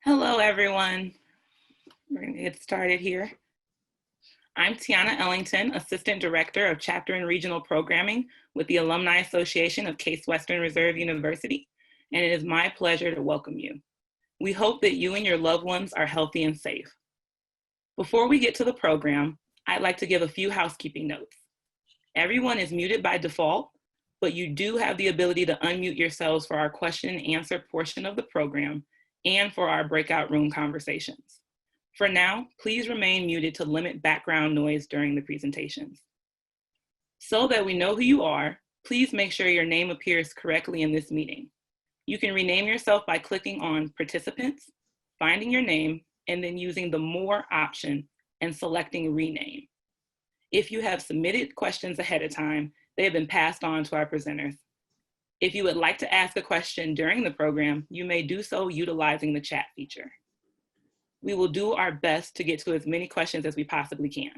Hello, everyone. We're going to get started here. I'm Tiana Ellington, Assistant Director of Chapter and Regional Programming with the Alumni Association of Case Western Reserve University, and it is my pleasure to welcome you. We hope that you and your loved ones are healthy and safe. Before we get to the program, I'd like to give a few housekeeping notes. Everyone is muted by default, but you do have the ability to unmute yourselves for our question and answer portion of the program and for our breakout room conversations. For now, please remain muted to limit background noise during the presentations. So that we know who you are, please make sure your name appears correctly in this meeting. You can rename yourself by clicking on Participants, finding your name, and then using the More option and selecting Rename. If you have submitted questions ahead of time, they have been passed on to our presenters. If you would like to ask a question during the program, you may do so utilizing the chat feature. We will do our best to get to as many questions as we possibly can.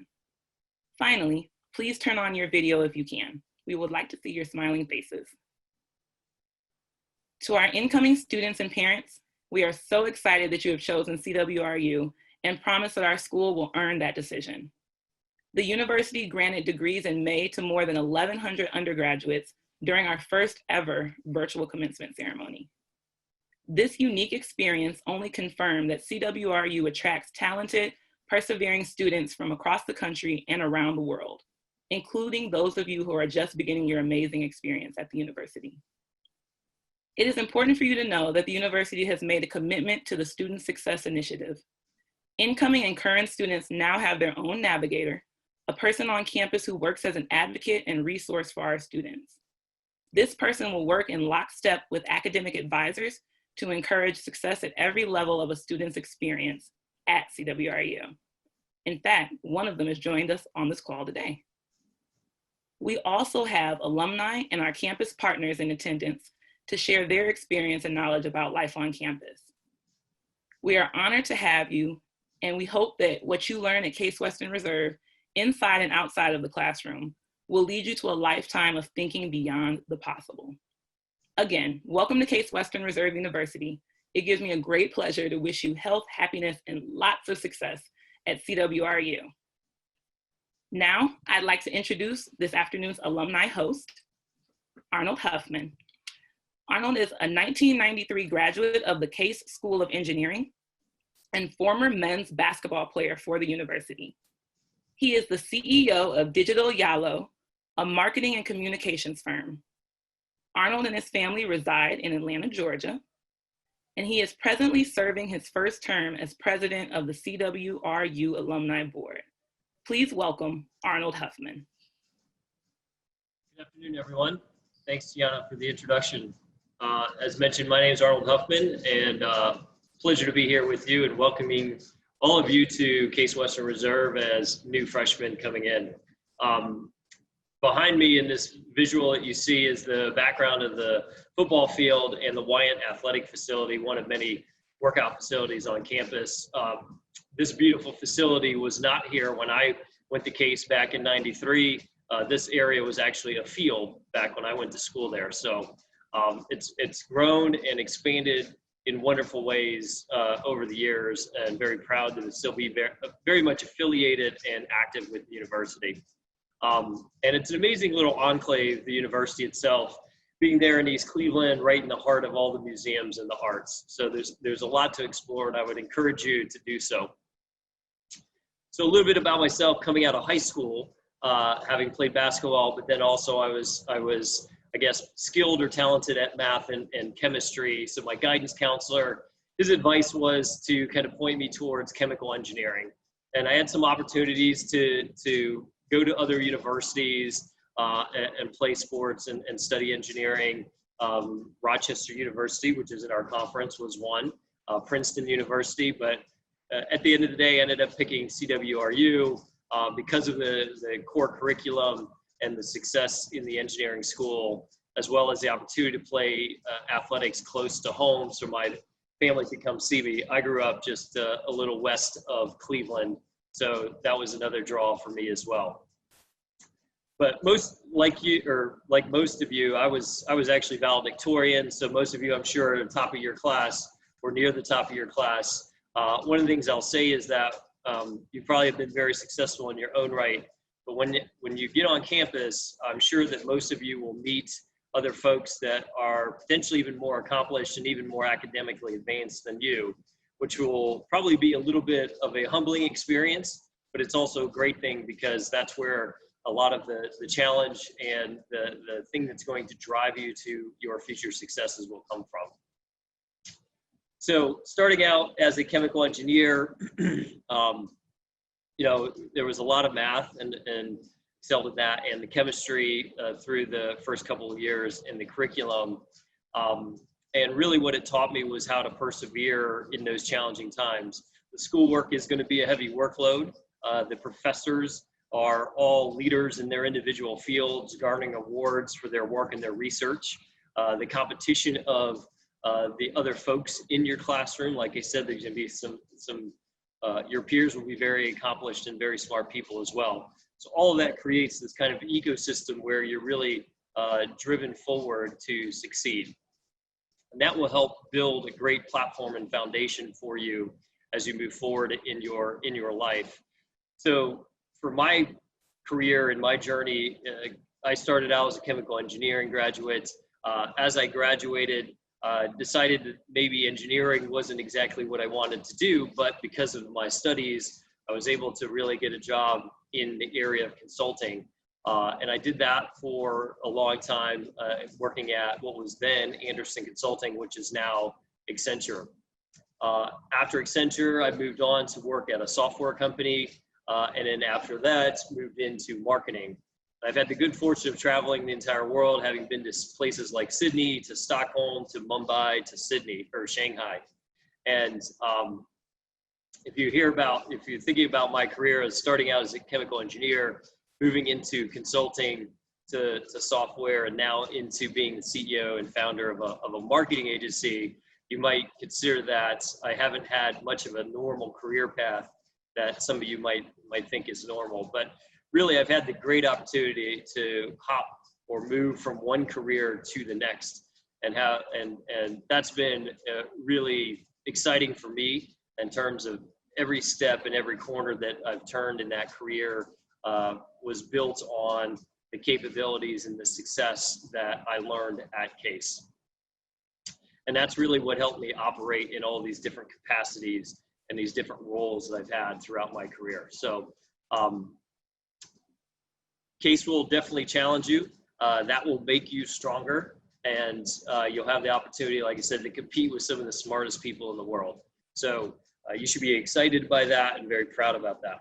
Finally, please turn on your video if you can. We would like to see your smiling faces. To our incoming students and parents, we are so excited that you have chosen CWRU and promise that our school will earn that decision. The university granted degrees in May to more than 1,100 undergraduates during our first ever virtual commencement ceremony. This unique experience only confirmed that CWRU attracts talented, persevering students from across the country and around the world, including those of you who are just beginning your amazing experience at the university. It is important for you to know that the university has made a commitment to the Student Success Initiative. Incoming and current students now have their own Navigator, a person on campus who works as an advocate and resource for our students. This person will work in lockstep with academic advisors to encourage success at every level of a student's experience at CWRU. In fact, one of them has joined us on this call today. We also have alumni and our campus partners in attendance to share their experience and knowledge about life on campus. We are honored to have you, and we hope that what you learn at Case Western Reserve, inside and outside of the classroom, will lead you to a lifetime of thinking beyond the possible. Again, welcome to Case Western Reserve University. It gives me a great pleasure to wish you health, happiness, and lots of success at CWRU. Now, I'd like to introduce this afternoon's alumni host, Arnold Huffman. Arnold is a 1993 graduate of the Case School of Engineering and former men's basketball player for the university. He is the CEO of Digital Yalo, a marketing and communications firm. Arnold and his family reside in Atlanta, Georgia, and he is presently serving his first term as president of the CWRU Alumni Board. Please welcome Arnold Huffman. Good afternoon, everyone. Thanks, Tiana, for the introduction. As mentioned, my name is Arnold Huffman, and pleasure to be here with you and welcoming all of you to Case Western Reserve as new freshmen coming in. Behind me in this visual that you see is the background of the football field and the Wyant Athletic Facility, one of many workout facilities on campus. This beautiful facility was not here when I went to Case back in '93. This area was actually a field back when I went to school there. So it's grown and expanded in wonderful ways over the years, and very proud to still be very much affiliated and active with the university. And it's an amazing little enclave, the university itself, being there in East Cleveland, right in the heart of all the museums and the arts. So there's a lot to explore, and I would encourage you to do so. So a little bit about myself coming out of high school, having played basketball, but then also I was, I guess, skilled or talented at math and chemistry. So my guidance counselor, his advice was to kind of point me towards chemical engineering. And I had some opportunities to go to other universities and play sports and study engineering. Rochester University, which is in our conference, was one. Princeton University, but at the end of the day, I ended up picking CWRU because of the core curriculum and the success in the engineering school, as well as the opportunity to play athletics close to home so my family could come see me. I grew up just a little west of Cleveland, so that was another draw for me as well. But most like most of you, I was actually valedictorian, so most of you, I'm sure, at the top of your class or near the top of your class. One of the things I'll say is that you probably have been very successful in your own right, but when you get on campus, I'm sure that most of you will meet other folks that are potentially even more accomplished and even more academically advanced than you, which will probably be a little bit of a humbling experience, but it's also a great thing because that's where a lot of the challenge and the thing that's going to drive you to your future successes will come from. So starting out as a chemical engineer, you know, there was a lot of math and excelled at that, and the chemistry through the first couple of years in the curriculum. And really what it taught me was how to persevere in those challenging times. The schoolwork is going to be a heavy workload. The professors are all leaders in their individual fields, garnering awards for their work and their research. The competition of the other folks in your classroom, like I said, there's going to be some your peers will be very accomplished and very smart people as well. So all of that creates this kind of ecosystem where you're really driven forward to succeed. And that will help build a great platform and foundation for you as you move forward in your life. So for my career and my journey, I started out as a chemical engineering graduate. As I graduated, decided that maybe engineering wasn't exactly what I wanted to do, but because of my studies, I was able to really get a job in the area of consulting. And I did that for a long time, working at what was then Anderson Consulting, which is now Accenture. After Accenture, I moved on to work at a software company. And then after that, moved into marketing. I've had the good fortune of traveling the entire world, having been to places like Sydney, to Stockholm, to Mumbai, to Sydney, or Shanghai. And if you're thinking about my career as starting out as a chemical engineer, moving into consulting to software, and now into being the CEO and founder of a marketing agency, you might consider that I haven't had much of a normal career path that some of you might think is normal. But really, I've had the great opportunity to hop or move from one career to the next, and that's been really exciting for me in terms of every step and every corner that I've turned in that career was built on the capabilities and the success that I learned at Case. And that's really what helped me operate in all these different capacities and these different roles that I've had throughout my career. So Case will definitely challenge you. That will make you stronger, and you'll have the opportunity, like I said, to compete with some of the smartest people in the world. So you should be excited by that and very proud about that.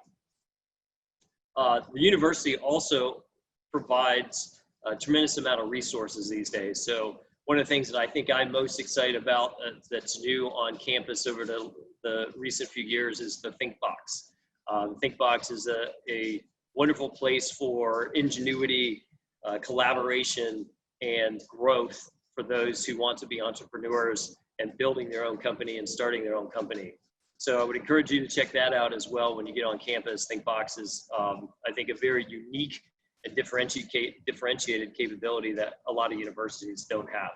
The university also provides a tremendous amount of resources these days. So one of the things that I think I'm most excited about that's new on campus over the recent few years is the Think Box. Think Box is a wonderful place for ingenuity, collaboration, and growth for those who want to be entrepreneurs and building their own company and starting their own company. So I would encourage you to check that out as well when you get on campus. Think Box is, I think, a very unique and differentiated capability that a lot of universities don't have.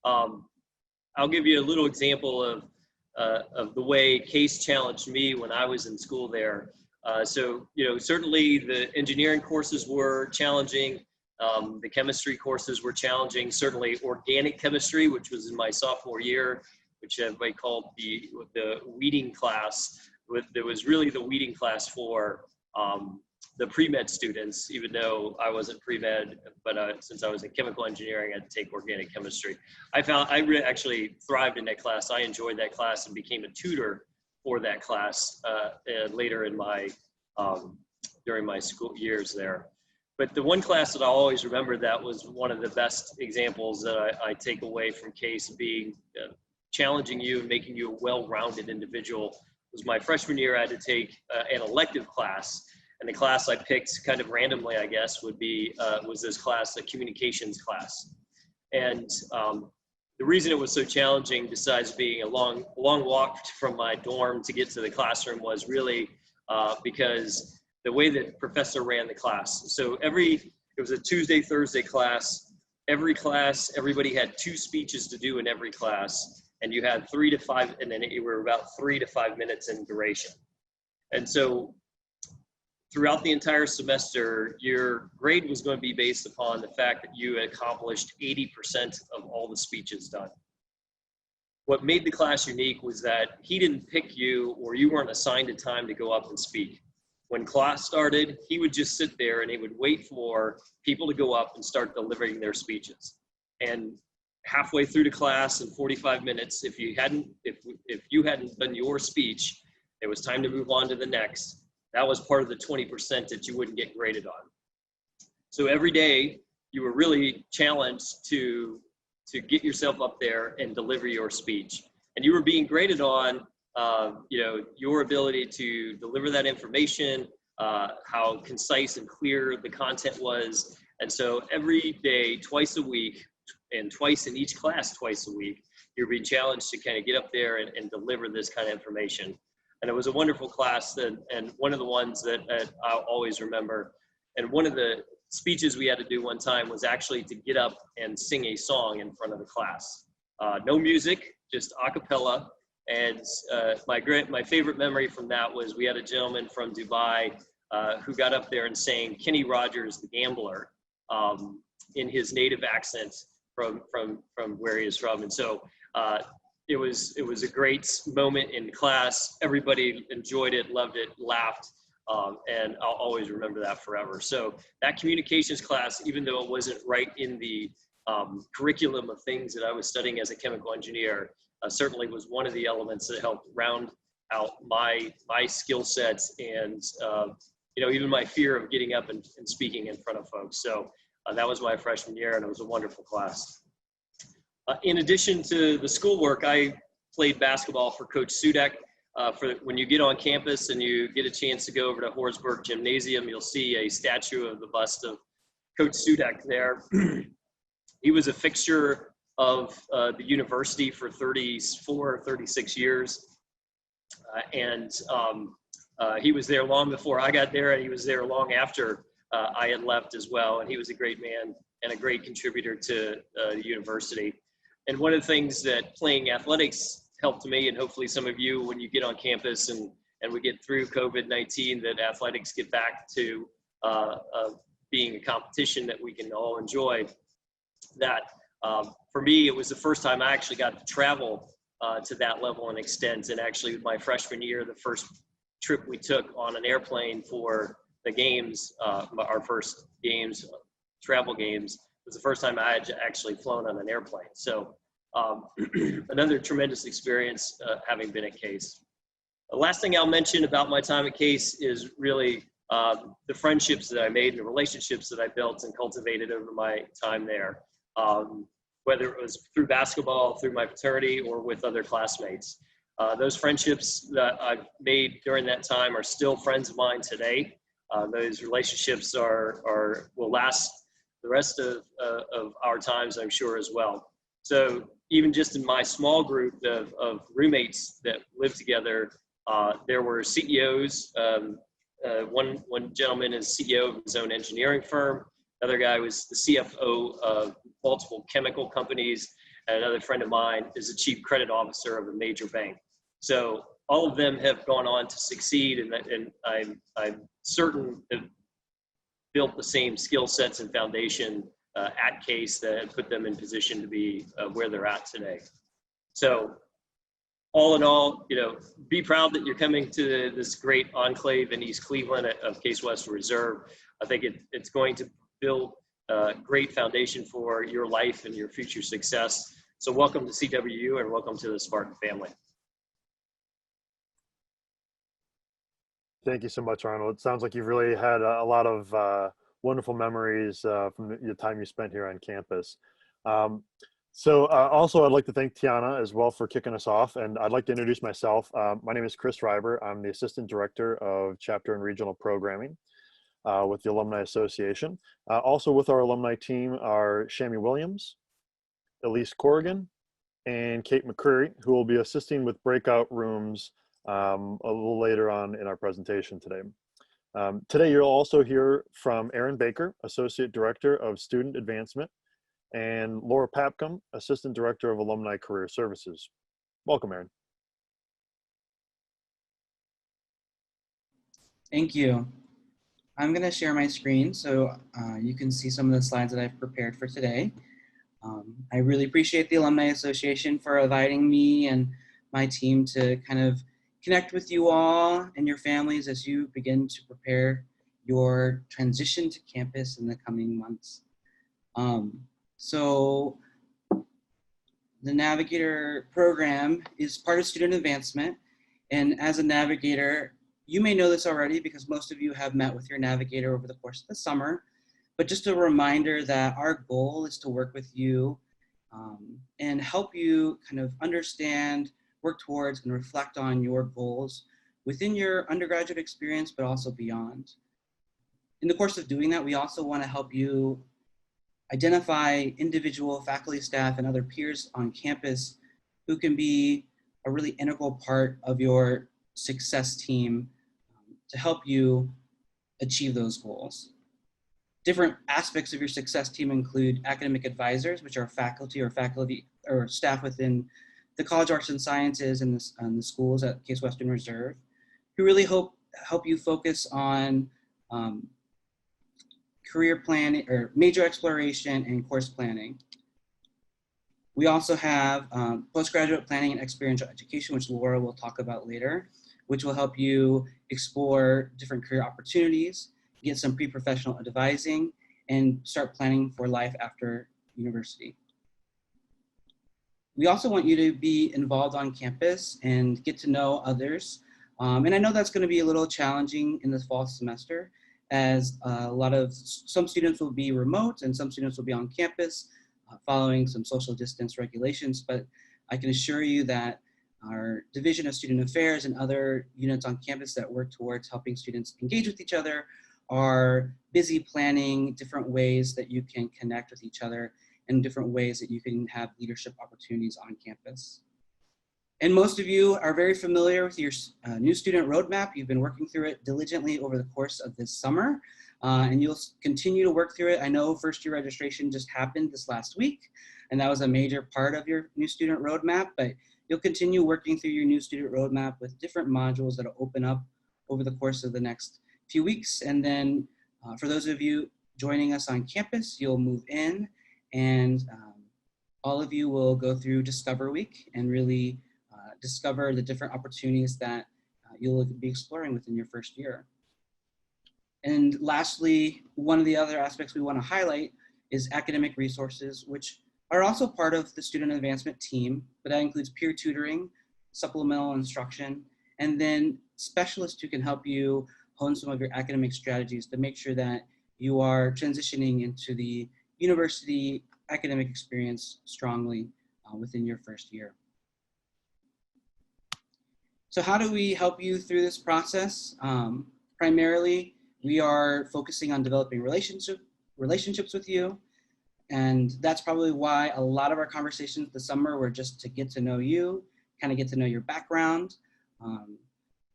I'll give you a little example of the way Case challenged me when I was in school there. So, you know, certainly the engineering courses were challenging. The chemistry courses were challenging. Certainly organic chemistry, which was in my sophomore year, which everybody called the weeding class. There was really the weeding class for the pre-med students, even though I wasn't pre-med, but since I was in chemical engineering, I had to take organic chemistry. I actually thrived in that class. I enjoyed that class and became a tutor for that class later in my during my school years there. But the one class that I always remember that was one of the best examples that I take away from Case being challenging you and making you a well-rounded individual was my freshman year. I had to take an elective class, and the class I picked kind of randomly, I guess, was this class, a communications class. And the reason it was so challenging, besides being a long walk from my dorm to get to the classroom, was really because the way that professor ran the class. So it was a Tuesday, Thursday class. Everybody had 2 speeches to do in every class. and you had 3 to 5, and then you were about 3 to 5 minutes in duration. And so throughout the entire semester, your grade was going to be based upon the fact that you had accomplished 80% of all the speeches done. What made the class unique was that he didn't pick you, or you weren't assigned a time to go up and speak. When class started, he would just sit there and he would wait for people to go up and start delivering their speeches. And halfway through the class in 45 minutes, if you hadn't done your speech, it was time to move on to the next. That was part of the 20% that you wouldn't get graded on. So every day you were really challenged to get yourself up there and deliver your speech. And you were being graded on your ability to deliver that information, how concise and clear the content was. And so every day, twice a week, and twice in each class twice a week, you're being challenged to kind of get up there and deliver this kind of information. And it was a wonderful class, and one of the ones that I'll always remember. And one of the speeches we had to do one time was actually to get up and sing a song in front of the class. No music, just a cappella. And my favorite memory from that was we had a gentleman from Dubai who got up there and sang Kenny Rogers, the Gambler, in his native accent from where he is from. And so it was a great moment in class. Everybody enjoyed it, loved it, laughed, and I'll always remember that forever. So that communications class, even though it wasn't right in the curriculum of things that I was studying as a chemical engineer, certainly was one of the elements that helped round out my skill sets and even my fear of getting up and speaking in front of folks. So that was my freshman year, and it was a wonderful class. In addition to the schoolwork, I played basketball for Coach Sudek. For when you get on campus and you get a chance to go over to Horsburgh Gymnasium, you'll see a statue of the bust of Coach Sudek there. He was a fixture of the university for 34, 36 years. He was there long before I got there, and he was there long after I had left as well. And he was a great man and a great contributor to the university. And one of the things that playing athletics helped me, and hopefully some of you, when you get on campus and we get through COVID-19, that athletics get back to being a competition that we can all enjoy. That for me, it was the first time I actually got to travel to that level and extent. And actually, my freshman year, the first trip we took on an airplane for the games, our first games, travel games, was the first time I had actually flown on an airplane. So another tremendous experience having been at Case. The last thing I'll mention about my time at Case is really the friendships that I made and the relationships that I built and cultivated over my time there. Whether it was through basketball, through my fraternity, or with other classmates. Those friendships that I've made during that time are still friends of mine today. Those relationships will last the rest of our times, I'm sure, as well. So even just in my small group of roommates that lived together, there were CEOs. One gentleman is CEO of his own engineering firm. Another guy was the CFO of multiple chemical companies. And another friend of mine is the chief credit officer of a major bank. So all of them have gone on to succeed, and I'm certain have built the same skill sets and foundation at Case that put them in position to be where they're at today. So all in all, be proud that you're coming to this great enclave in East Cleveland of Case Western Reserve. I think it's going to build a great foundation for your life and your future success. So welcome to CWRU and welcome to the Spartan family. Thank you so much, Arnold. It sounds like you've really had a lot of wonderful memories from the time you spent here on campus. Also, I'd like to thank Tiana as well for kicking us off, and I'd like to introduce myself. My name is Chris Reiber. I'm the Assistant Director of Chapter and Regional Programming with the Alumni Association. Also with our alumni team are Shammy Williams, Elise Corrigan, and Kate McCreary, who will be assisting with breakout rooms a little later on in our presentation today. Today, you'll also hear from Erin Baker, Associate Director of Student Advancement, and Laura Papcom, Assistant Director of Alumni Career Services. Welcome, Aaron. Thank you. I'm going to share my screen so you can see some of the slides that I've prepared for today. I really appreciate the Alumni Association for inviting me and my team to kind of connect with you all and your families as you begin to prepare your transition to campus in the coming months. So the Navigator program is part of student advancement. And as a Navigator, you may know this already because most of you have met with your Navigator over the course of the summer. But just a reminder that our goal is to work with you and help you kind of understand, work towards, and reflect on your goals within your undergraduate experience, but also beyond. In the course of doing that, we also want to help you identify individual faculty, staff, and other peers on campus who can be a really integral part of your success team to help you achieve those goals. Different aspects of your success team include academic advisors, which are faculty or staff within the College of Arts and Sciences and the schools at Case Western Reserve, who really help you focus on career planning or major exploration and course planning. We also have postgraduate planning and experiential education, which Laura will talk about later, which will help you explore different career opportunities, get some pre-professional advising, and start planning for life after university. We also want you to be involved on campus and get to know others. And I know that's going to be a little challenging in this fall semester, as some students will be remote and some students will be on campus following some social distance regulations. But I can assure you that our Division of Student Affairs and other units on campus that work towards helping students engage with each other are busy planning different ways that you can connect with each other and different ways that you can have leadership opportunities on campus. And most of you are very familiar with your new student roadmap. You've been working through it diligently over the course of this summer, and you'll continue to work through it. I know first year registration just happened this last week, and that was a major part of your new student roadmap, but you'll continue working through your new student roadmap with different modules that will open up over the course of the next few weeks. And then for those of you joining us on campus, you'll move in and all of you will go through Discover Week and really discover the different opportunities that you'll be exploring within your first year. And lastly, one of the other aspects we want to highlight is academic resources, which are also part of the student advancement team, but that includes peer tutoring, supplemental instruction, and then specialists who can help you hone some of your academic strategies to make sure that you are transitioning into the university academic experience strongly within your first year. So how do we help you through this process? Primarily, we are focusing on developing relationships with you. And that's probably why a lot of our conversations this summer were just to get to know you, kind of get to know your background.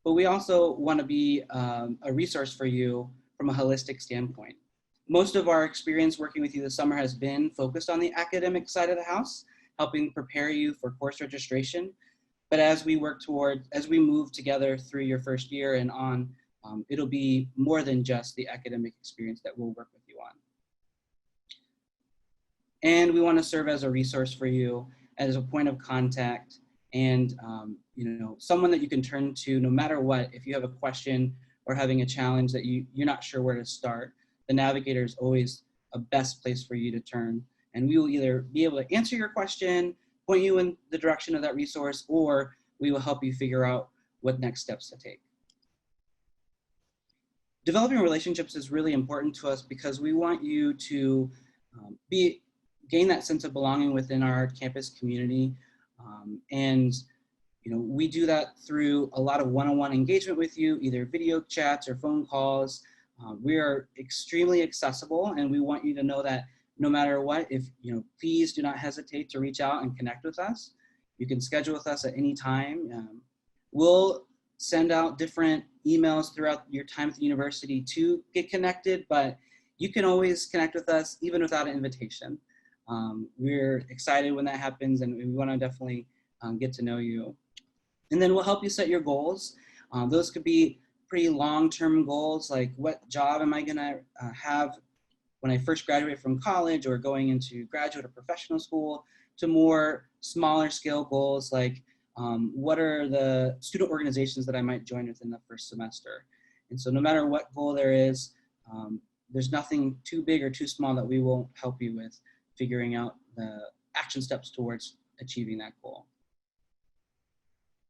But we also want to be a resource for you from a holistic standpoint. Most of our experience working with you this summer has been focused on the academic side of the house, helping prepare you for course registration. But as we move together through your first year and on, it'll be more than just the academic experience that we'll work with you on. And we want to serve as a resource for you, as a point of contact, and someone that you can turn to no matter what. If you have a question or having a challenge that you're not sure where to start, the Navigator is always a best place for you to turn. And we will either be able to answer your question, point you in the direction of that resource, or we will help you figure out what next steps to take. Developing relationships is really important to us because we want you to gain that sense of belonging within our campus community. We do that through a lot of one-on-one engagement with you, either video chats or phone calls. We are extremely accessible, and we want you to know that no matter what, please do not hesitate to reach out and connect with us. You can schedule with us at any time. We'll send out different emails throughout your time at the university to get connected, but you can always connect with us even without an invitation. We're excited when that happens, and we want to definitely get to know you. And then we'll help you set your goals. Those could be pretty long-term goals, like what job am I gonna have when I first graduate from college or going into graduate or professional school, to more smaller scale goals like what are the student organizations that I might join within the first semester. And so no matter what goal there is, there's nothing too big or too small that we won't help you with figuring out the action steps towards achieving that goal.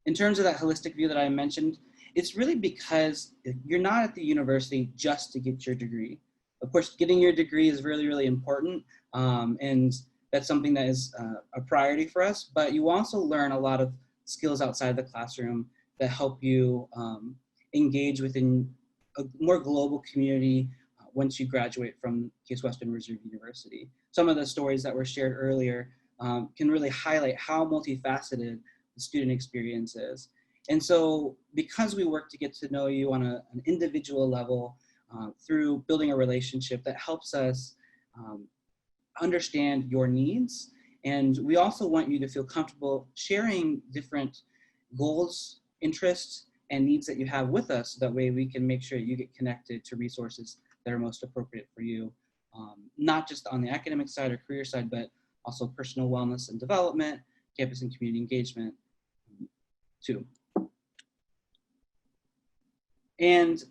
In terms of that holistic view that I mentioned, it's really because you're not at the university just to get your degree. Of course, getting your degree is really, really important, and that's something that is a priority for us, but you also learn a lot of skills outside the classroom that help you engage within a more global community once you graduate from Case Western Reserve University. Some of the stories that were shared earlier can really highlight how multifaceted the student experience is. And so because we work to get to know you on an individual level through building a relationship that helps us understand your needs, and we also want you to feel comfortable sharing different goals, interests, and needs that you have with us, so that way we can make sure you get connected to resources that are most appropriate for you, not just on the academic side or career side, but also personal wellness and development, campus and community engagement too. And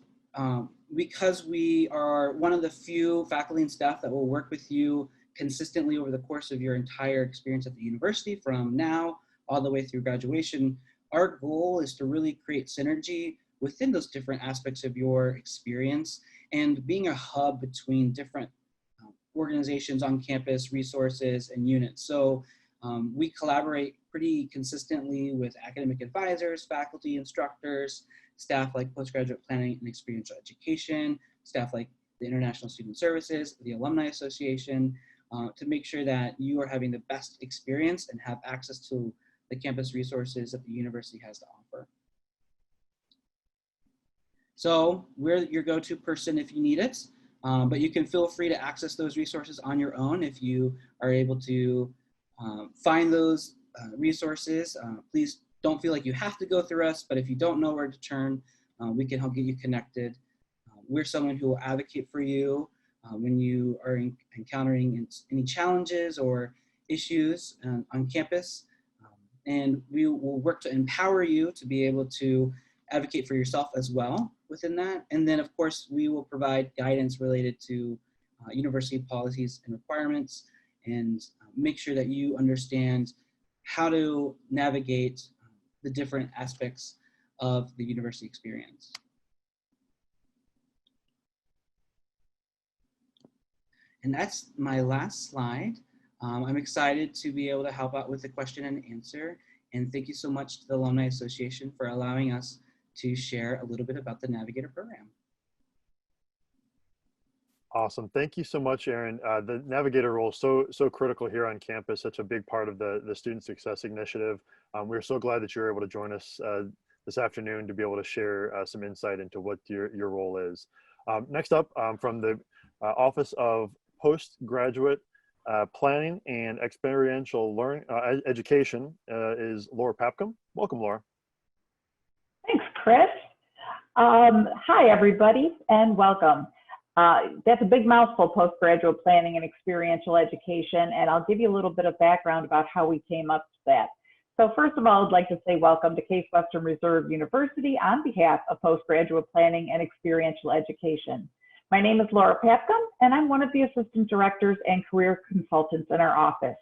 because we are one of the few faculty and staff that will work with you consistently over the course of your entire experience at the university, from now all the way through graduation, our goal is to really create synergy within those different aspects of your experience and being a hub between different organizations on campus, resources, and units. So we collaborate pretty consistently with academic advisors, faculty, instructors, staff like postgraduate planning and experiential education, staff like the International Student Services, the Alumni Association, to make sure that you are having the best experience and have access to the campus resources that the university has to offer. So we're your go-to person if you need it, but you can feel free to access those resources on your own if you are able to find those resources. Please don't feel like you have to go through us, but if you don't know where to turn, we can help get you connected. We're someone who will advocate for you when you are encountering any challenges or issues on campus. And we will work to empower you to be able to advocate for yourself as well within that. And then of course, we will provide guidance related to university policies and requirements, and make sure that you understand how to navigate the different aspects of the university experience. And that's my last slide. I'm excited to be able to help out with the question and answer. And thank you so much to the Alumni Association for allowing us to share a little bit about the Navigator program. Awesome. Thank you so much, Aaron. The Navigator role is so critical here on campus, such a big part of the Student Success Initiative. We're so glad that you're able to join us this afternoon to be able to share some insight into what your role is. Next up, from the Office of Postgraduate Planning and Experiential Education is Laura Papcom. Welcome, Laura. Thanks, Chris. Hi, everybody, and welcome. That's a big mouthful, postgraduate planning and experiential education, and I'll give you a little bit of background about how we came up to that. So first of all, I'd like to say welcome to Case Western Reserve University on behalf of postgraduate planning and experiential education. My name is Laura Papcom, and I'm one of the assistant directors and career consultants in our office.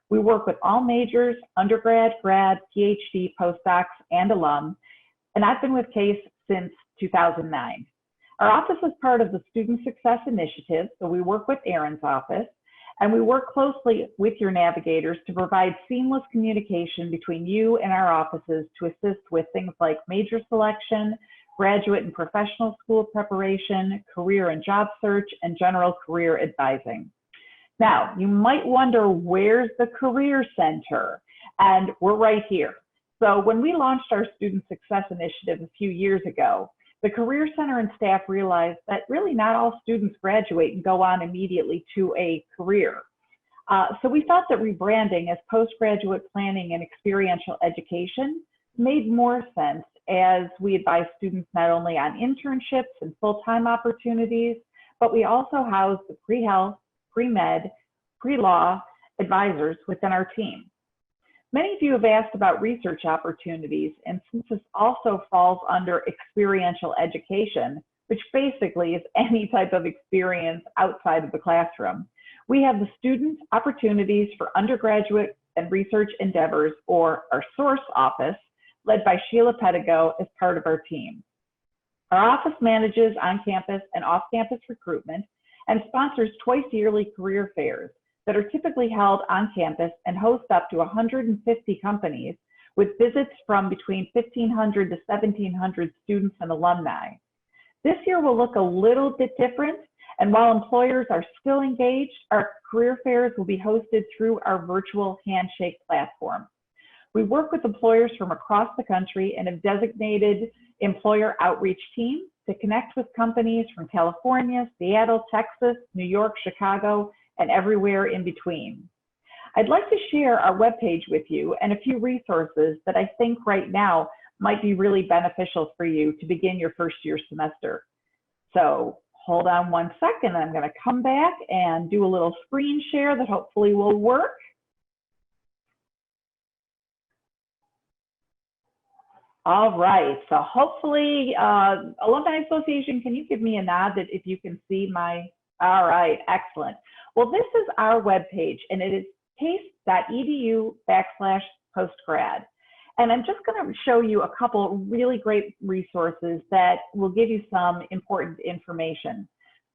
We work with all majors, undergrad, grad, PhD, postdocs, and alum, and I've been with Case since 2009. Our office is part of the Student Success Initiative, so we work with Aaron's office, and we work closely with your navigators to provide seamless communication between you and our offices to assist with things like major selection, graduate and professional school preparation, career and job search, and general career advising. Now, you might wonder, where's the Career Center? And we're right here. So when we launched our Student Success Initiative a few years ago, the Career Center and staff realized that really not all students graduate and go on immediately to a career. So we thought that rebranding as postgraduate planning and experiential education made more sense as we advise students not only on internships and full-time opportunities, but we also house the pre-health, pre-med, pre-law advisors within our team. Many of you have asked about research opportunities, and since this also falls under experiential education, which basically is any type of experience outside of the classroom, we have the student opportunities for undergraduate and research endeavors, or our source office, led by Sheila Pedigo as part of our team. Our office manages on-campus and off-campus recruitment and sponsors twice yearly career fairs that are typically held on campus and host up to 150 companies with visits from between 1,500 to 1,700 students and alumni. This year will look a little bit different, and while employers are still engaged, our career fairs will be hosted through our virtual handshake platform. We work with employers from across the country and have designated employer outreach team to connect with companies from California, Seattle, Texas, New York, Chicago, and everywhere in between. I'd like to share our webpage with you and a few resources that I think right now might be really beneficial for you to begin your first year semester. So hold on one second. I'm going to come back and do a little screen share that hopefully will work. All right, so hopefully, Alumni Association, can you give me a nod that if you can see my, all right, excellent. Well, this is our webpage, and it is case.edu/postgrad. And I'm just going to show you a couple really great resources that will give you some important information.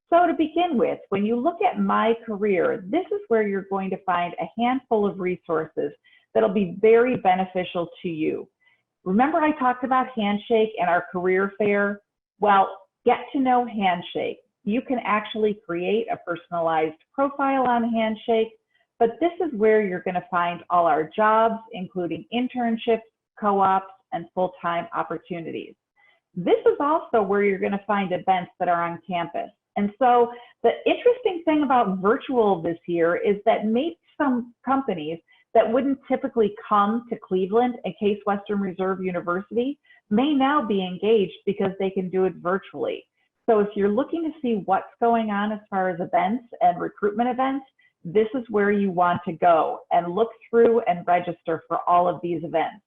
So to begin with, when you look at My Career, this is where you're going to find a handful of resources that'll be very beneficial to you. Remember I talked about Handshake and our career fair? Well, get to know Handshake. You can actually create a personalized profile on Handshake, but this is where you're going to find all our jobs, including internships, co-ops, and full-time opportunities. This is also where you're going to find events that are on campus. And so the interesting thing about virtual this year is that maybe some companies that wouldn't typically come to Cleveland and Case Western Reserve University may now be engaged because they can do it virtually. So if you're looking to see what's going on as far as events and recruitment events, this is where you want to go and look through and register for all of these events.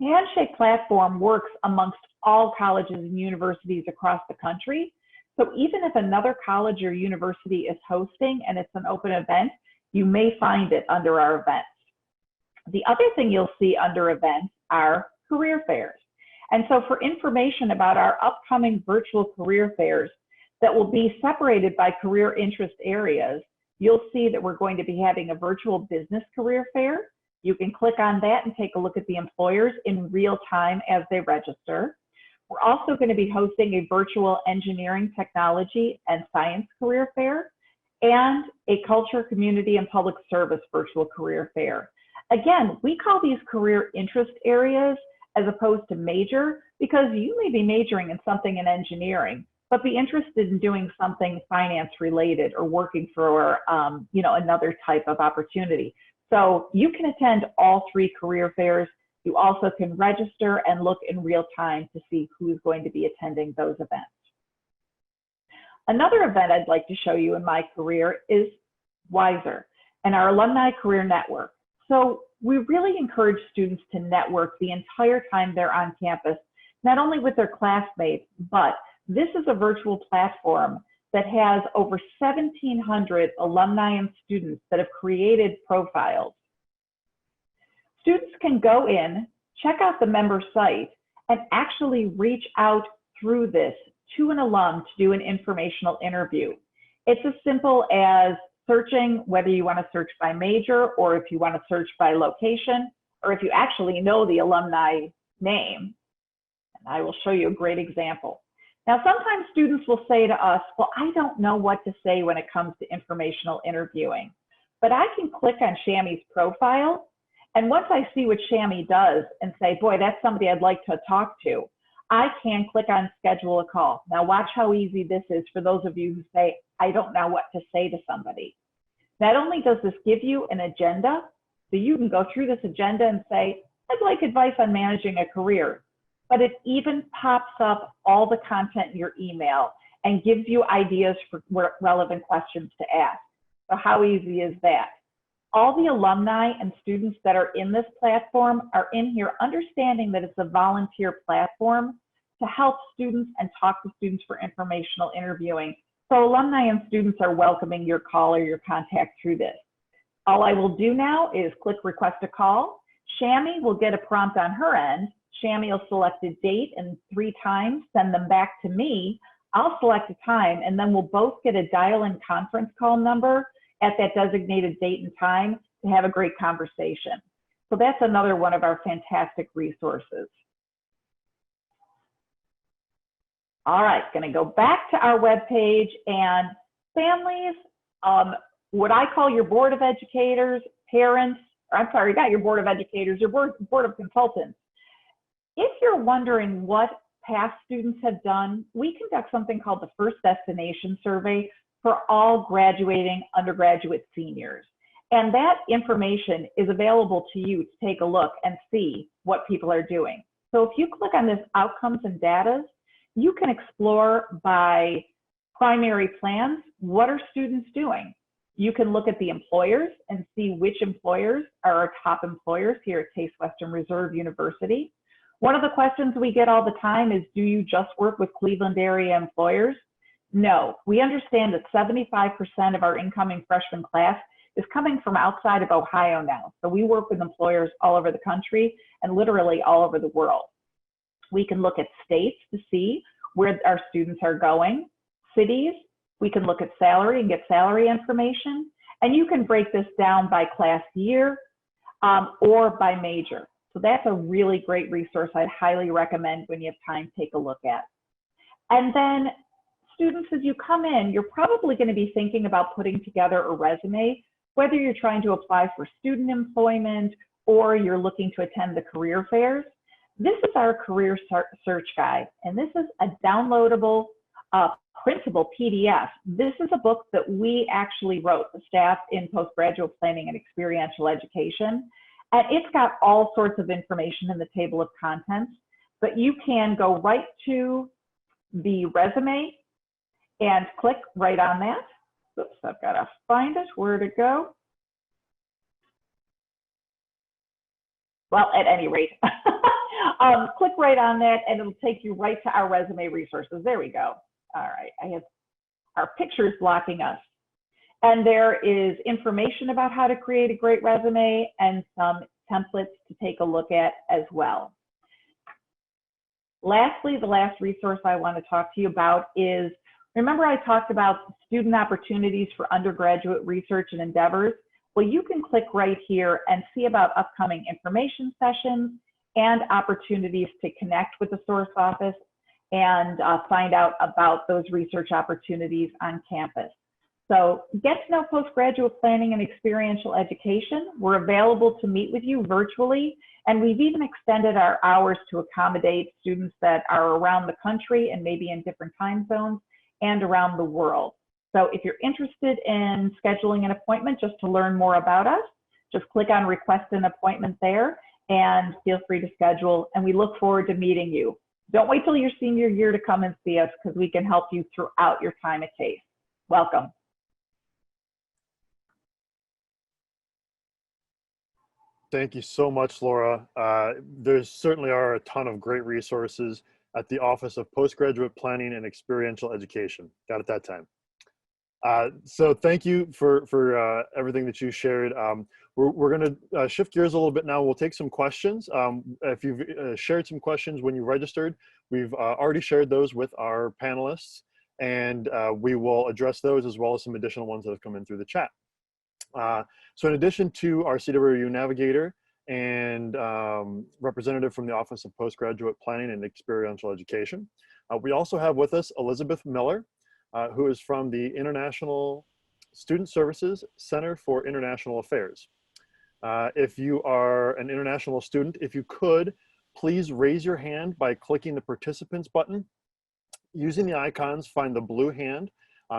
The Handshake platform works amongst all colleges and universities across the country. So even if another college or university is hosting and it's an open event, you may find it under our events. The other thing you'll see under events are career fairs. And so for information about our upcoming virtual career fairs that will be separated by career interest areas, you'll see that we're going to be having a virtual business career fair. You can click on that and take a look at the employers in real time as they register. We're also going to be hosting a virtual engineering, technology, and science career fair, and a culture, community, and public service virtual career fair. Again, we call these career interest areas as opposed to major, because you may be majoring in something in engineering, but be interested in doing something finance related or working for another type of opportunity. So you can attend all three career fairs. You also can register and look in real time to see who's going to be attending those events. Another event I'd like to show you in My Career is Wiser and our Alumni Career Network. So we really encourage students to network the entire time they're on campus, not only with their classmates, but this is a virtual platform that has over 1,700 alumni and students that have created profiles. Students can go in, check out the member site, and actually reach out through this to an alum to do an informational interview. It's as simple as searching, whether you want to search by major or if you want to search by location, or if you actually know the alumni name. And I will show you a great example. Now, sometimes students will say to us, well, I don't know what to say when it comes to informational interviewing, but I can click on Shami's profile. And once I see what Shami does and say, boy, that's somebody I'd like to talk to, I can click on schedule a call. Now watch how easy this is for those of you who say, I don't know what to say to somebody. Not only does this give you an agenda, so you can go through this agenda and say, I'd like advice on managing a career, but it even pops up all the content in your email and gives you ideas for relevant questions to ask. So how easy is that? All the alumni and students that are in this platform are in here understanding that it's a volunteer platform to help students and talk to students for informational interviewing. So alumni and students are welcoming your call or your contact through this. All I will do now is click request a call. Shami will get a prompt on her end. Shami will select a date and 3 times, send them back to me. I'll select a time, and then we'll both get a dial-in conference call number at that designated date and time to have a great conversation. So that's another one of our fantastic resources. All right, gonna go back to our webpage, and families, what I call your board of educators, parents, or I'm sorry, not your board of educators, your board of consultants. If you're wondering what past students have done, we conduct something called the First Destination Survey for all graduating undergraduate seniors. And that information is available to you to take a look and see what people are doing. So if you click on this outcomes and data, you can explore by primary plans, what are students doing? You can look at the employers and see which employers are our top employers here at Case Western Reserve University. One of the questions we get all the time is, do you just work with Cleveland area employers? No, we understand that 75% of our incoming freshman class is coming from outside of Ohio now. So we work with employers all over the country and literally all over the world. We can look at states to see where our students are going, cities. We can look at salary and get salary information. And you can break this down by class year or by major. So that's a really great resource I'd highly recommend when you have time, take a look at. And then students, as you come in, you're probably going to be thinking about putting together a resume, whether you're trying to apply for student employment or you're looking to attend the career fairs. This is our career search guide, and this is a downloadable, printable PDF. This is a book that we actually wrote, the staff in postgraduate planning and experiential education. And it's got all sorts of information in the table of contents, but you can go right to the resume and click right on that. Oops, I've got to find it, where to go. Well, at any rate, click right on that and it'll take you right to our resume resources. There we go. All right, I have our pictures blocking us. And there is information about how to create a great resume and some templates to take a look at as well. Lastly, the last resource I want to talk to you about is, remember I talked about student opportunities for undergraduate research and endeavors? Well, you can click right here and see about upcoming information sessions and opportunities to connect with the source office and find out about those research opportunities on campus. So get to know postgraduate planning and experiential education. We're available to meet with you virtually, and we've even extended our hours to accommodate students that are around the country and maybe in different time zones and around the world. So if you're interested in scheduling an appointment just to learn more about us, just click on request an appointment there and feel free to schedule, and we look forward to meeting you. Don't wait till your senior year to come and see us because we can help you throughout your time at Case. Welcome. Thank you so much, Laura. There certainly are a ton of great resources at the Office of Postgraduate Planning and Experiential Education. Got it that time. So thank you for everything that you shared. We're going to shift gears a little bit now. We'll take some questions. If you've shared some questions when you registered, we've already shared those with our panelists, and we will address those as well as some additional ones that have come in through the chat. So in addition to our CWRU Navigator and representative from the Office of Postgraduate Planning and Experiential Education, we also have with us Elizabeth Miller, who is from the International Student Services Center for International Affairs. If you are an international student, if you could, please raise your hand by clicking the participants button. Using the icons, find the blue hand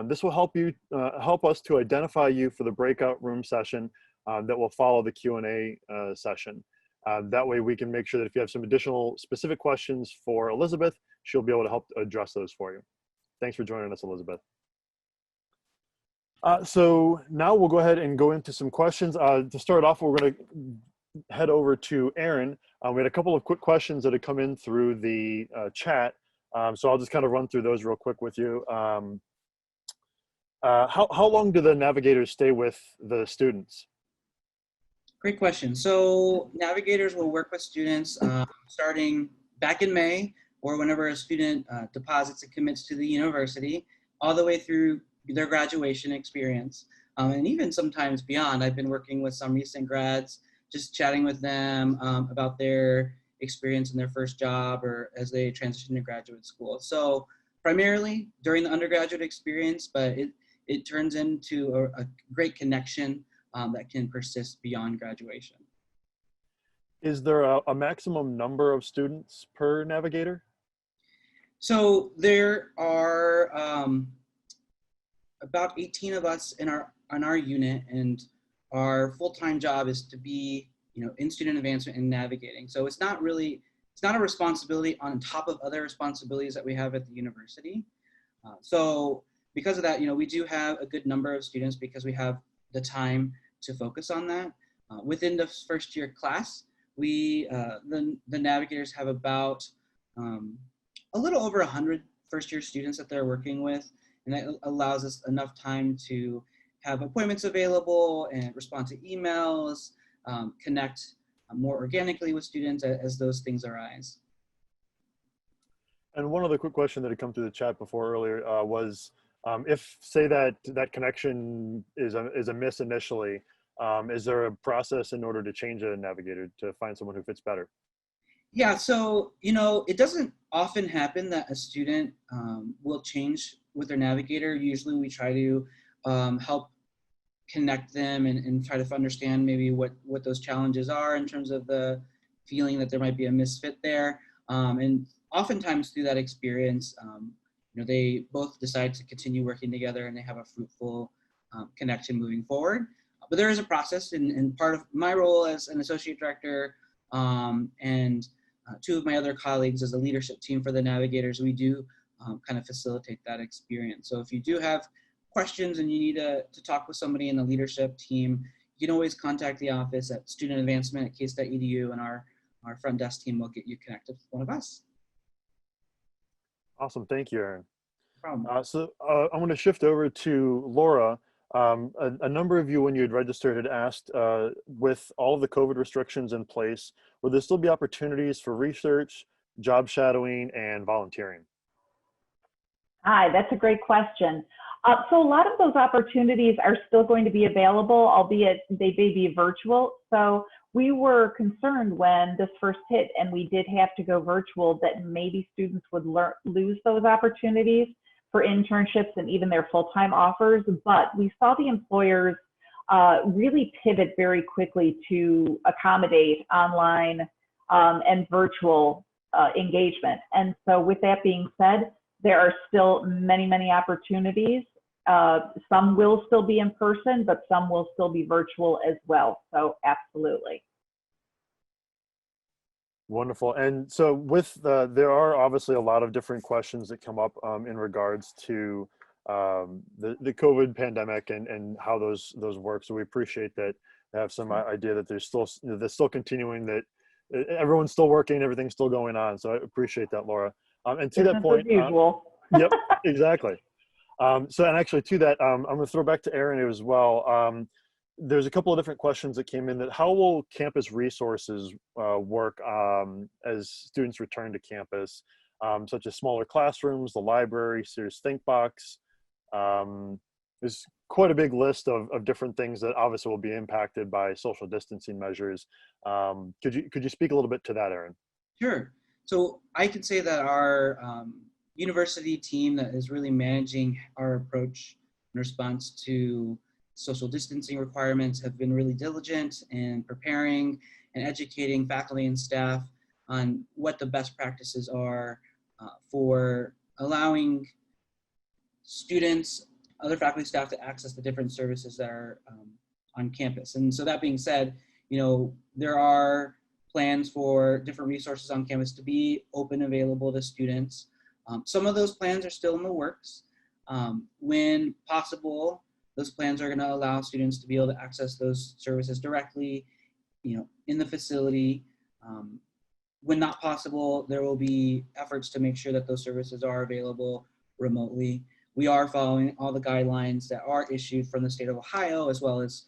This will help us to identify you for the breakout room session that will follow the Q&A session. That way we can make sure that if you have some additional specific questions for Elizabeth, she'll be able to help address those for you. Thanks for joining us, Elizabeth. So now we'll go ahead and go into some questions. To start off, we're going to head over to Aaron. We had a couple of quick questions that had come in through the chat. So I'll just kind of run through those real quick with you. How long do the navigators stay with the students? Great question. So navigators will work with students starting back in May, or whenever a student deposits and commits to the university, all the way through their graduation experience, and even sometimes beyond. I've been working with some recent grads, just chatting with them about their experience in their first job or as they transition to graduate school. So primarily during the undergraduate experience, but it turns into a great connection that can persist beyond graduation. Is there a maximum number of students per navigator? So there are about 18 of us in our unit, and our full-time job is to be, in student advancement and navigating. So it's not a responsibility on top of other responsibilities that we have at the university. So because of that, we do have a good number of students because we have the time to focus on that. Within the first year class, the navigators have about a little over 100 first year students that they're working with, and that allows us enough time to have appointments available and respond to emails, connect more organically with students as those things arise. And one other quick question that had come through the chat before earlier was, if say that connection is a miss initially, is there a process in order to change a navigator to find someone who fits better? Yeah, so it doesn't often happen that a student will change with their navigator. Usually we try to help connect them and try to understand maybe what those challenges are in terms of the feeling that there might be a misfit there. And oftentimes through that experience, they both decide to continue working together and they have a fruitful connection moving forward. But there is a process, and part of my role as an associate director and two of my other colleagues as a leadership team for the navigators, we do kind of facilitate that experience. So if you do have questions and you need to talk with somebody in the leadership team, you can always contact the office at student advancement at case.edu, and our front desk team will get you connected with one of us. Awesome, thank you, Aaron. No problem. So I'm going to shift over to Laura. A number of you, when you had registered, had asked, with all of the COVID restrictions in place, will there still be opportunities for research, job shadowing, and volunteering? Hi, that's a great question. So a lot of those opportunities are still going to be available, albeit they may be virtual. So we were concerned when this first hit and we did have to go virtual that maybe students would lose those opportunities for internships and even their full-time offers. But we saw the employers really pivot very quickly to accommodate online and virtual engagement. And so with that being said, there are still many, many opportunities. Some will still be in person, but some will still be virtual as well. So absolutely. Wonderful. And so with there are obviously a lot of different questions that come up in regards to the COVID pandemic and how those work. So we appreciate that they have some idea that they're still continuing, that everyone's still working, everything's still going on. So I appreciate that, Laura. And to that point, usual. Yep, exactly. So, and actually to that, I'm going to throw back to Aaron as well. There's a couple of different questions that came in. That how will campus resources work as students return to campus, such as smaller classrooms, the library, Sears ThinkBox. There's quite a big list of different things that obviously will be impacted by social distancing measures. Could you speak a little bit to that, Aaron? Sure. So I can say that our university team that is really managing our approach in response to social distancing requirements have been really diligent in preparing and educating faculty and staff on what the best practices are for allowing students other faculty staff to access the different services that are on campus. And so that being said, there are plans for different resources on campus to be open, available to students. Some of those plans are still in the works. When possible, those plans are going to allow students to be able to access those services directly, in the facility. When not possible, there will be efforts to make sure that those services are available remotely. We are following all the guidelines that are issued from the state of Ohio, as well as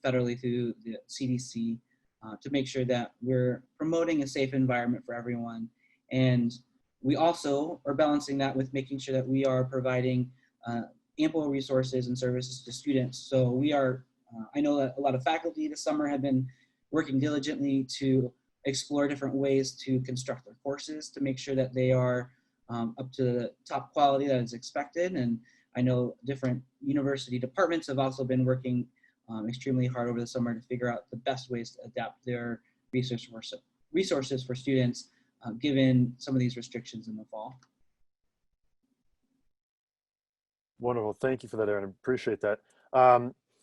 federally through the CDC, to make sure that we're promoting a safe environment for everyone. And we also are balancing that with making sure that we are providing ample resources and services to students. So we are, I know that a lot of faculty this summer have been working diligently to explore different ways to construct their courses to make sure that they are up to the top quality that is expected. And I know different university departments have also been working extremely hard over the summer to figure out the best ways to adapt their resources for students, given some of these restrictions in the fall. Wonderful. Thank you for that, Aaron. I appreciate that.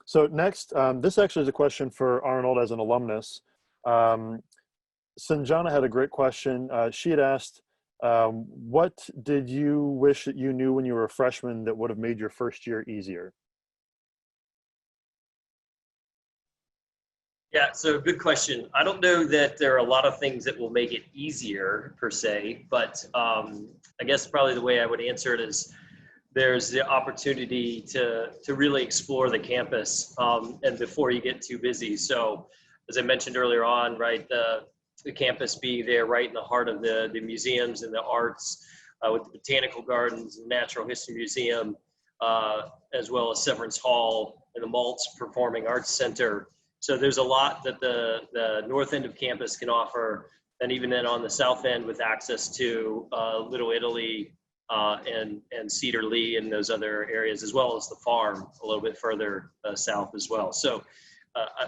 So next, this actually is a question for Arnold as an alumnus. Sanjana had a great question. She had asked, what did you wish that you knew when you were a freshman that would have made your first year easier? Yeah, so good question. I don't know that there are a lot of things that will make it easier per se, but I guess probably the way I would answer it is there's the opportunity to really explore the campus and before you get too busy. So as I mentioned earlier on, right, the campus being there right in the heart of the museums and the arts with the Botanical Gardens and Natural History Museum, as well as Severance Hall and the Maltz Performing Arts Center. So there's a lot that the north end of campus can offer, and even then on the south end with access to Little Italy and Cedar Lee and those other areas, as well as the farm a little bit further south as well. So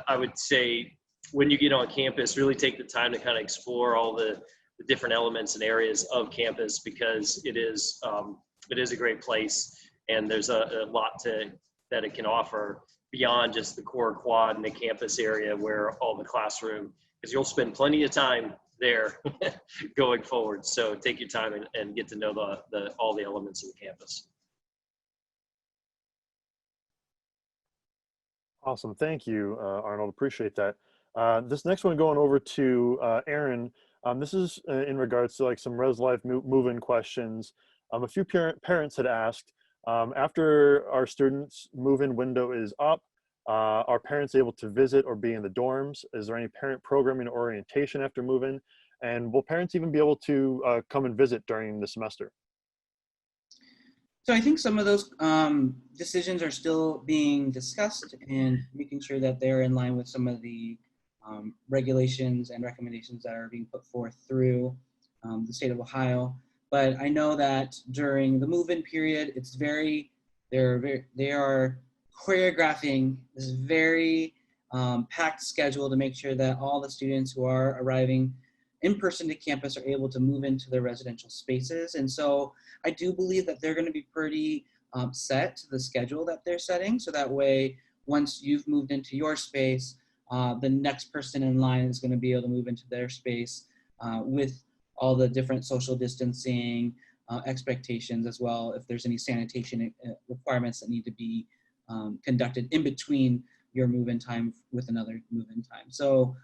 I would say when you get on campus, really take the time to kind of explore all the different elements and areas of campus, because it is a great place, and there's a lot that it can offer beyond just the core quad and the campus area where all the classroom, because you'll spend plenty of time there going forward. So take your time and get to know all the elements of the campus. Awesome. Thank you, Arnold. Appreciate that. This next one going over to Aaron. This is in regards to like some res life move-in questions. A few parents had asked, after our students' move-in window is up, are parents able to visit or be in the dorms? Is there any parent programming or orientation after move-in? And will parents even be able to come and visit during the semester? So I think some of those decisions are still being discussed and making sure that they're in line with some of the regulations and recommendations that are being put forth through the state of Ohio. But I know that during the move-in period, they are choreographing this very packed schedule to make sure that all the students who are arriving in person to campus are able to move into their residential spaces. And so I do believe that they're going to be pretty set to the schedule that they're setting. So that way, once you've moved into your space, the next person in line is going to be able to move into their space with all the different social distancing expectations, as well if there's any sanitation requirements that need to be conducted in between your move-in time with another move-in time. So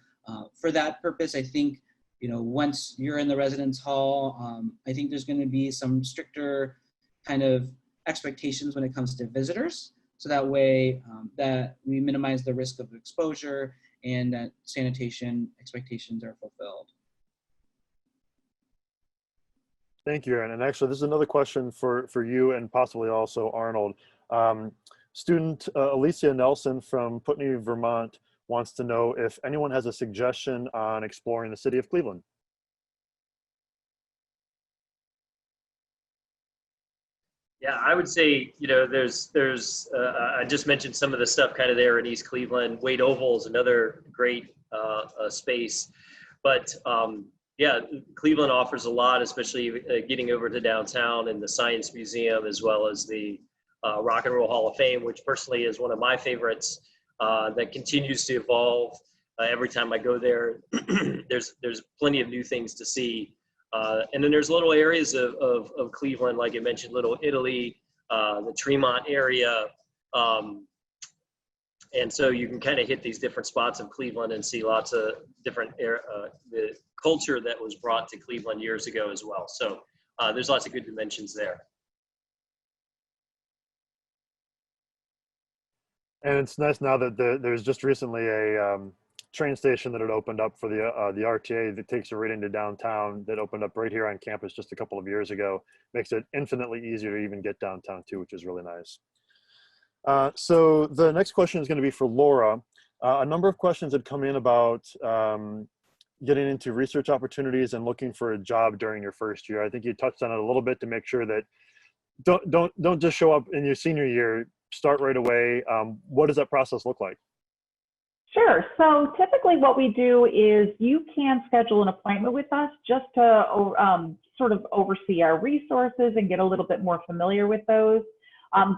for that purpose, I think, once you're in the residence hall, I think there's going to be some stricter kind of expectations when it comes to visitors. So that way that we minimize the risk of exposure and that sanitation expectations are fulfilled. Thank you, Aaron. And actually, this is another question for you and possibly also Arnold. Student Alicia Nelson from Putney, Vermont wants to know if anyone has a suggestion on exploring the city of Cleveland. Yeah, I would say, there's I just mentioned some of the stuff kind of there in East Cleveland. Wade Oval is another great space, but yeah, Cleveland offers a lot, especially getting over to downtown and the Science Museum, as well as the Rock and Roll Hall of Fame, which personally is one of my favorites, that continues to evolve. Every time I go there, there's plenty of new things to see. And then there's little areas of Cleveland, like I mentioned, Little Italy, the Tremont area. And so you can kind of hit these different spots of Cleveland and see lots of different, the culture that was brought to Cleveland years ago as well. So there's lots of good dimensions there. And it's nice now that there's just recently a train station that had opened up for the RTA that takes you right into downtown, that opened up right here on campus just a couple of years ago. Makes it infinitely easier to even get downtown too, which is really nice. So the next question is going to be for Laura. A number of questions had come in about getting into research opportunities and looking for a job during your first year. I think you touched on it a little bit to make sure that don't just show up in your senior year, start right away. What does that process look like? Sure. So typically what we do is you can schedule an appointment with us just to sort of oversee our resources and get a little bit more familiar with those.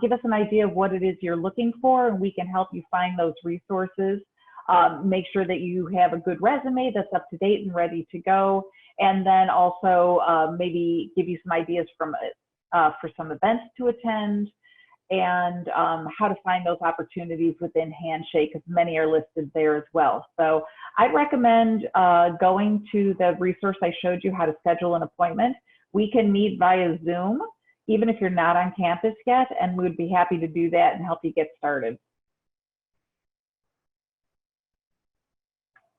Give us an idea of what it is you're looking for, and we can help you find those resources. Make sure that you have a good resume that's up to date and ready to go. And then also maybe give you some ideas for some events to attend, and how to find those opportunities within Handshake, because many are listed there as well. So I'd recommend going to the resource I showed you, how to schedule an appointment. We can meet via Zoom, even if you're not on campus yet, and we would be happy to do that and help you get started.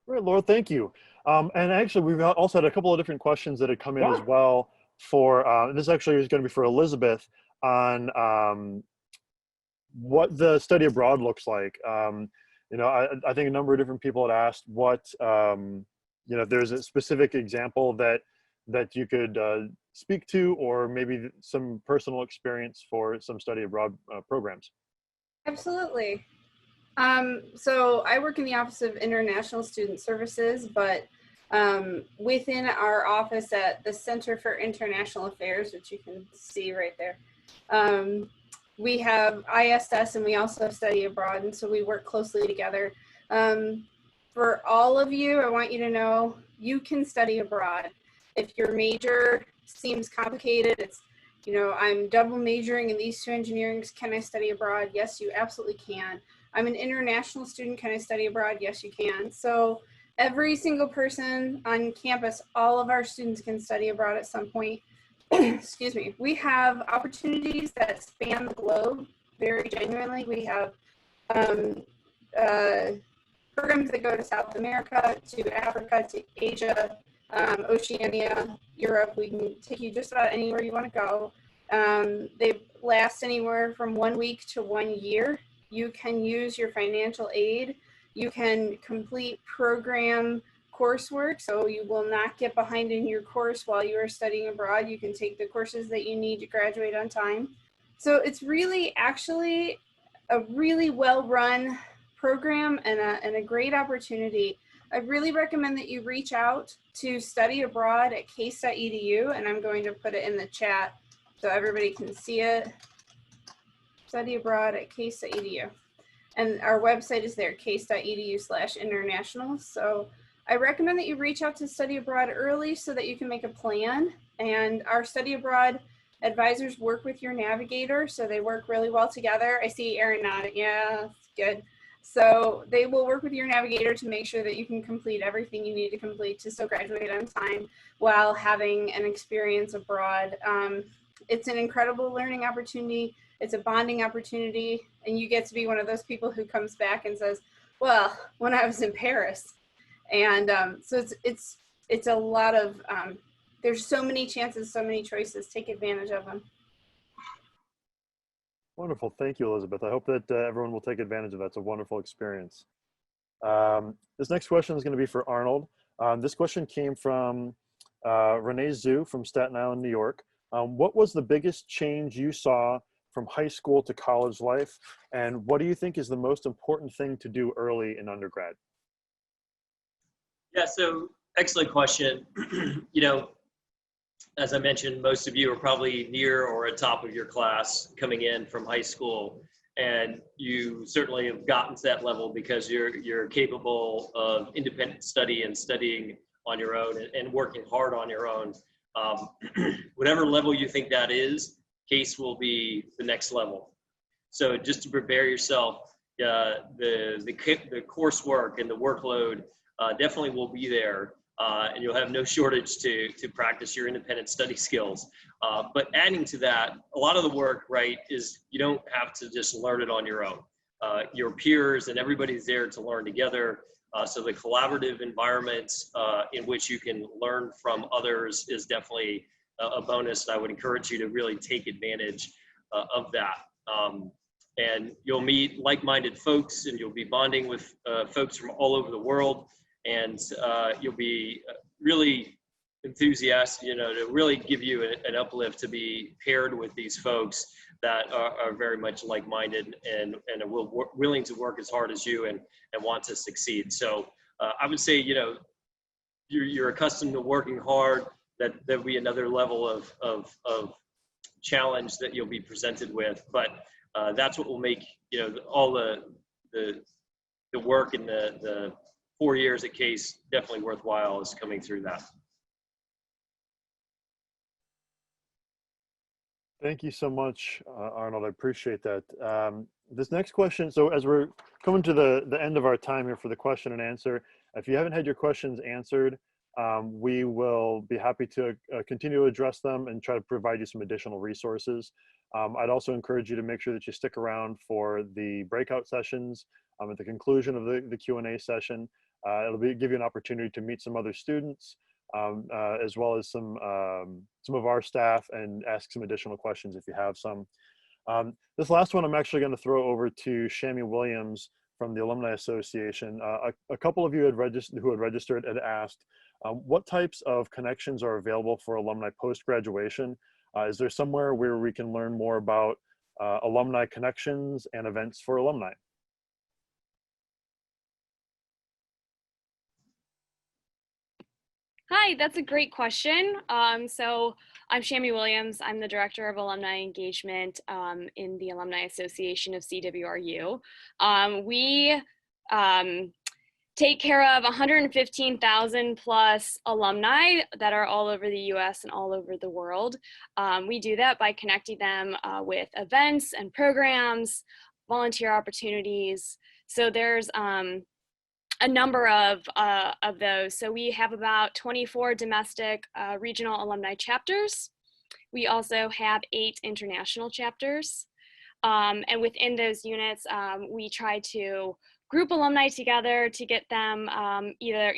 Great, Laura, thank you. And actually, we've also had a couple of different questions that had come in as well for, this actually is going to be for Elizabeth, on what the study abroad looks like. You know, I think a number of different people had asked what, you know, if there's a specific example that you could speak to, or maybe some personal experience for some study abroad programs. Absolutely. So I work in the Office of International Student Services, but within our office at the Center for International Affairs, which you can see right there, we have ISS and we also have study abroad, and so we work closely together. For all of you, I want you to know you can study abroad. If your major seems complicated, it's, you know, I'm double majoring in these two engineerings, can I study abroad? Yes, you absolutely can. I'm an international student, can I study abroad? Yes, you can. So every single person on campus, all of our students can study abroad at some point. Excuse me. We have opportunities that span the globe, very genuinely. We have programs that go to South America, to Africa, to Asia, Oceania, Europe. We can take you just about anywhere you want to go. They last anywhere from 1 week to 1 year. You can use your financial aid. You can complete program coursework, so you will not get behind in your course while you are studying abroad. You can take the courses that you need to graduate on time. So it's really actually a really well-run program and a great opportunity. I really recommend that you reach out to study abroad at case.edu, and I'm going to put it in the chat so everybody can see it. Study abroad at case.edu. And our website is there, case.edu/international. So I recommend that you reach out to study abroad early so that you can make a plan. And our study abroad advisors work with your Navigator, so they work really well together. I see Aaron nodding, yeah, good. So they will work with your Navigator to make sure that you can complete everything you need to complete to still graduate on time while having an experience abroad. It's an incredible learning opportunity. It's a bonding opportunity, and you get to be one of those people who comes back and says, well, when I was in Paris. And so it's a lot of, there's so many chances, so many choices. Take advantage of them. Wonderful. Thank you, Elizabeth. I hope that everyone will take advantage of that. It's a wonderful experience. This next question is going to be for Arnold. This question came from Renee Zhu from Staten Island, New York. What was the biggest change you saw from high school to college life? And what do you think is the most important thing to do early in undergrad? Yeah, so excellent question. You know, as I mentioned, most of you are probably near or at top of your class coming in from high school, and you certainly have gotten to that level because you're capable of independent study and studying on your own and working hard on your own. Whatever level you think that is, CASE will be the next level. So just to prepare yourself, the coursework and the workload definitely will be there. And you'll have no shortage to practice your independent study skills. But adding to that, a lot of the work, right, is you don't have to just learn it on your own. Your peers and everybody's there to learn together. So the collaborative environments in which you can learn from others is definitely a bonus. I would encourage you to really take advantage of that. And you'll meet like-minded folks, and you'll be bonding with folks from all over the world. And you'll be really enthusiastic, to really give you an uplift to be paired with these folks that are very much like-minded and are willing to work as hard as you and want to succeed. So I would say, you're accustomed to working hard, that there'll be another level of challenge that you'll be presented with, but that's what will make, all the work and the 4 years at CASE definitely worthwhile is coming through that. Thank you so much, Arnold. I appreciate that. This next question, so as we're coming to the end of our time here for the question and answer, if you haven't had your questions answered, we will be happy to continue to address them and try to provide you some additional resources. I'd also encourage you to make sure that you stick around for the breakout sessions at the conclusion of the Q&A session. It'll give you an opportunity to meet some other students, as well as some of our staff, and ask some additional questions if you have some. This last one I'm actually going to throw over to Shammy Williams from the Alumni Association. A couple of you who had registered had asked, what types of connections are available for alumni post-graduation? Is there somewhere where we can learn more about alumni connections and events for alumni? Hi, that's a great question. So I'm Shammy Williams. I'm the Director of Alumni Engagement in the Alumni Association of CWRU. We take care of 115,000 plus alumni that are all over the US and all over the world. We do that by connecting them with events and programs, volunteer opportunities. So there's a number of those. So we have about 24 domestic regional alumni chapters. We also have 8 international chapters. And within those units, we try to group alumni together to get them either,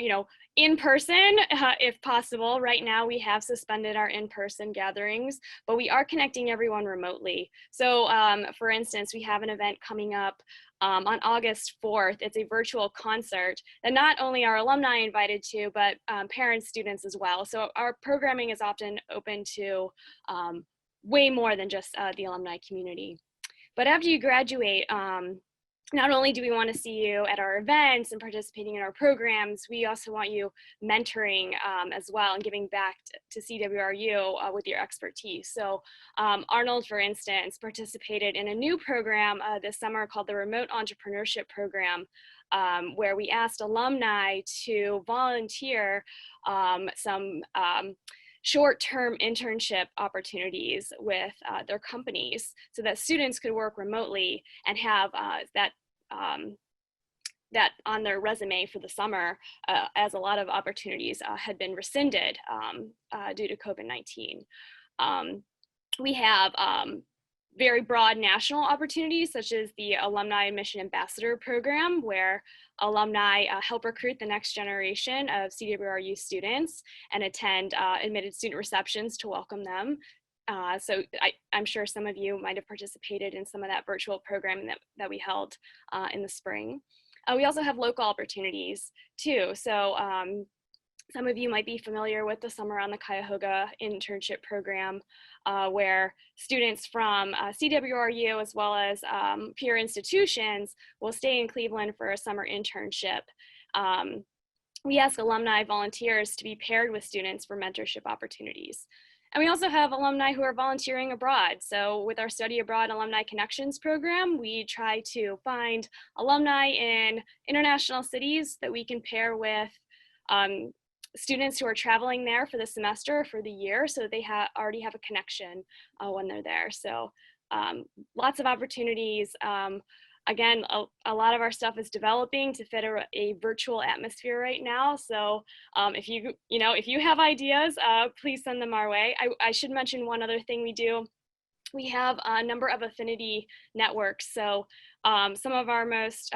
in person, if possible. Right now, we have suspended our in-person gatherings, but we are connecting everyone remotely. So for instance, we have an event coming up on August 4th. It's a virtual concert that not only are alumni invited to, but parents, students as well. So our programming is often open to way more than just the alumni community. But after you graduate, not only do we want to see you at our events and participating in our programs, we also want you mentoring as well and giving back to CWRU with your expertise. So Arnold, for instance, participated in a new program this summer called the Remote Entrepreneurship Program, where we asked alumni to volunteer some short-term internship opportunities with their companies so that students could work remotely and have that on their resume for the summer, as a lot of opportunities had been rescinded due to COVID-19. We have very broad national opportunities, such as the Alumni Admission Ambassador Program, where alumni help recruit the next generation of CWRU students and attend admitted student receptions to welcome them. So I'm sure some of you might have participated in some of that virtual programming that we held in the spring. We also have local opportunities too. So some of you might be familiar with the Summer on the Cuyahoga internship program, where students from CWRU as well as peer institutions will stay in Cleveland for a summer internship. We ask alumni volunteers to be paired with students for mentorship opportunities. And we also have alumni who are volunteering abroad. So with our Study Abroad Alumni Connections program, we try to find alumni in international cities that we can pair with students who are traveling there for the semester, for the year, so they already have a connection when they're there. So lots of opportunities. Again, a lot of our stuff is developing to fit a virtual atmosphere right now. So if you have ideas, please send them our way. I should mention one other thing we do. We have a number of affinity networks. So some of our most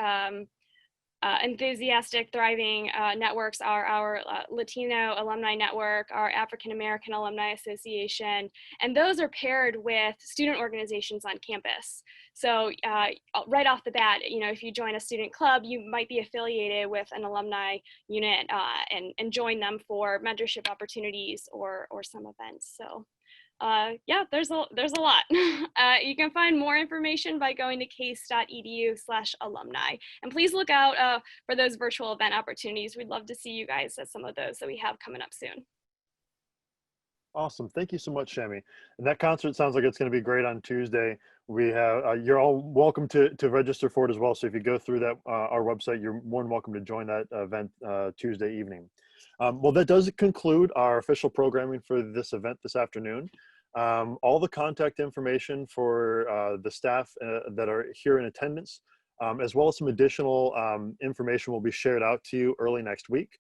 enthusiastic, thriving networks are our Latino Alumni Network, our African American Alumni Association, and those are paired with student organizations on campus. So right off the bat, if you join a student club, you might be affiliated with an alumni unit and join them for mentorship opportunities or some events. So yeah, there's a lot. You can find more information by going to case.edu/alumni. And please look out for those virtual event opportunities. We'd love to see you guys at some of those that we have coming up soon. Awesome. Thank you so much, Shami. And that concert sounds like it's going to be great on Tuesday. We have, you're all welcome to register for it as well. So if you go through that, our website, you're more than welcome to join that event Tuesday evening. Well, that does conclude our official programming for this event this afternoon. All the contact information for the staff that are here in attendance, as well as some additional information will be shared out to you early next week.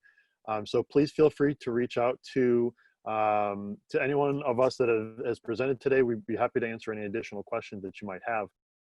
So please feel free to reach out to any one of us that has presented today. We'd be happy to answer any additional questions that you might have.